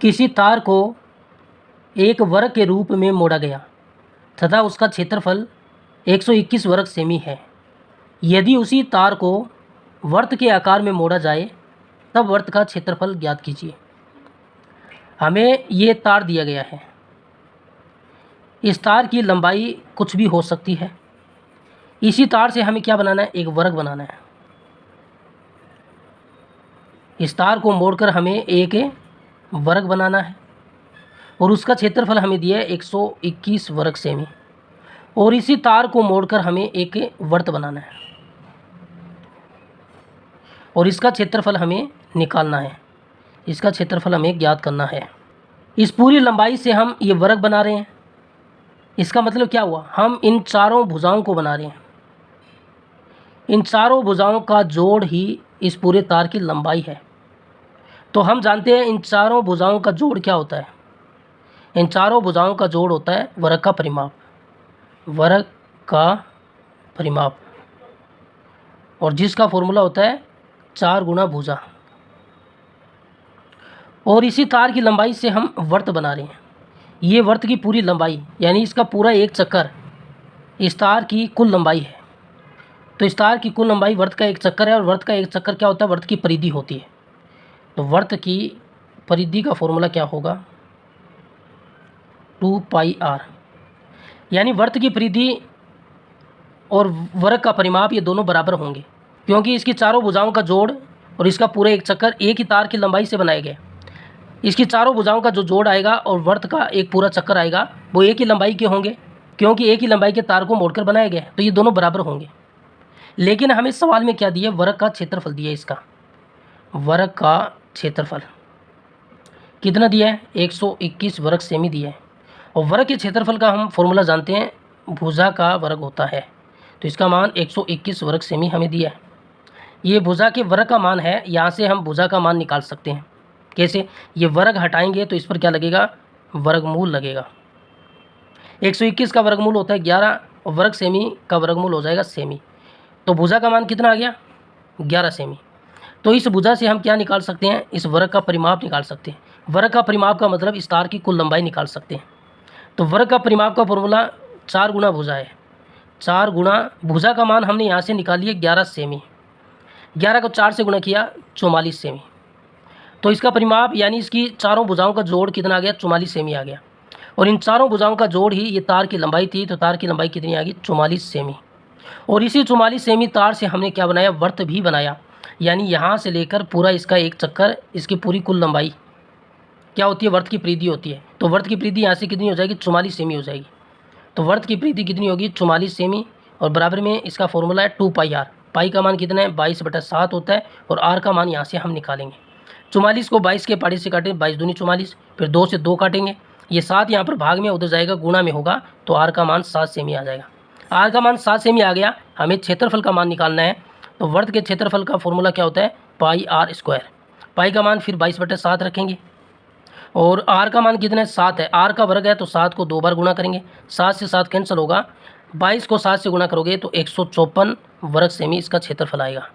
किसी तार को एक वर्ग के रूप में मोड़ा गया तथा उसका क्षेत्रफल 121 वर्ग सेमी है। यदि उसी तार को वर्त के आकार में मोड़ा जाए तब वर्त का क्षेत्रफल ज्ञात कीजिए। हमें ये तार दिया गया है। इस तार की लंबाई कुछ भी हो सकती है। इसी तार से हमें क्या बनाना है, एक वर्ग बनाना है। इस तार को मोड़कर हमें एक वर्ग बनाना है और उसका क्षेत्रफल हमें दिया है 121 वर्ग सेमी। और इसी तार को मोड़कर हमें एक वर्त बनाना है और इसका क्षेत्रफल हमें निकालना है। इसका क्षेत्रफल हमें ज्ञात करना है। इस पूरी लंबाई से हम ये वर्ग बना रहे हैं। इसका मतलब क्या हुआ, हम इन चारों भुजाओं को बना रहे हैं। इन चारों भुजाओं का जोड़ ही इस पूरे तार की लंबाई है। तो हम जानते हैं इन चारों भुजाओं का जोड़ क्या होता है। इन चारों भुजाओं का जोड़ होता है वर्ग का परिमाप। वर्ग का परिमाप, और जिसका फॉर्मूला होता है 4 गुना भुजा। और इसी तार की लंबाई से हम वर्त बना रहे हैं। ये वर्त की पूरी लंबाई यानी इसका पूरा एक चक्कर इस तार की कुल लंबाई है। तो इस तार की कुल लंबाई वर्त का एक चक्कर है। और वर्त का एक चक्कर क्या होता है, वर्त की परिधि होती है। तो वर्त की परिधि का फॉर्मूला क्या होगा, 2πr। यानी वर्त की परिधि और वर्ग का परिमाप ये दोनों बराबर होंगे, क्योंकि इसकी चारों भुजाओं का जोड़ और इसका पूरा एक चक्कर एक ही तार की लंबाई से बनाया गया। इसकी चारों भुजाओं का जो जोड़ आएगा और वर्त का एक पूरा चक्कर आएगा वो एक ही लंबाई के होंगे, क्योंकि एक ही लंबाई के तार को मोड़कर बनाया गया है। तो ये दोनों बराबर होंगे। लेकिन हमें सवाल में क्या दिया, वर्ग का क्षेत्रफल दिया। इसका वर्ग का क्षेत्रफल कितना दिया है, 121 वर्ग सेमी दिया है। और वर्ग के क्षेत्रफल का हम फॉर्मूला जानते हैं, भुजा का वर्ग होता है। तो इसका मान 121 वर्ग सेमी हमें दिया है। ये भुजा के वर्ग का मान है। यहाँ से हम भुजा का मान निकाल सकते हैं। कैसे, ये वर्ग हटाएंगे तो इस पर क्या लगेगा, वर्गमूल लगेगा। 121 का वर्गमूल होता है 11 और वर्ग सेमी का वर्गमूल हो जाएगा सेमी। तो भुजा का मान कितना आ गया, 11 सेमी। तो इस भुजा से हम क्या निकाल सकते हैं, इस वर्ग का परिमाप निकाल सकते हैं। वर्ग का परिमाप का मतलब इस तार की कुल लंबाई निकाल सकते हैं। तो वर्ग का परिमाप का फॉर्मूला 4 गुना भुजा है। 4 गुना भुजा का मान हमने यहाँ से निकाल लिया 11 सेमी। 11 को 4 से गुणा किया 44 सेमी। तो इसका परिमाप यानी इसकी चारों भुजाओं का जोड़ कितना आ गया, 44 सेमी आ गया। और इन चारों भुजाओं का जोड़ ही ये तार की लंबाई थी। तो तार की लंबाई कितनी आ गई, 44 सेमी। और इसी 44 सेमी तार से हमने क्या बनाया, वर्त भी बनाया। यानी यहाँ से लेकर पूरा इसका एक चक्कर, इसकी पूरी कुल लंबाई क्या होती है, वर्त की परिधि होती है। तो वर्त की परिधि यहाँ से कितनी हो जाएगी, 44 सेमी हो जाएगी। तो वर्त की परिधि कितनी होगी, 44 सेमी। और बराबर में इसका फॉर्मूला है 2πr। पाई का मान कितना है, 22/7 होता है। और आर का मान यहाँ से हम निकालेंगे। 44 को 22 के पाड़ी से काटें, 22 दूनी 44, फिर 2 से 2 काटेंगे। ये 7 यहाँ पर भाग में, उधर जाएगा गुणा में होगा, तो आर का मान 7 सेमी आ जाएगा। आर का मान 7 सेमी आ गया। हमें क्षेत्रफल का मान निकालना है। तो वर्त के क्षेत्रफल का फॉर्मूला क्या होता है, πr²। पाई का मान फिर 22/7 रखेंगे और आर का मान कितना है, 7 है। आर का वर्ग है तो 7 को 2 बार गुणा करेंगे, 7 से 7 कैंसिल होगा। 22 को 7 से गुणा करोगे तो 154 वर्ग सेमी इसका क्षेत्रफल आएगा।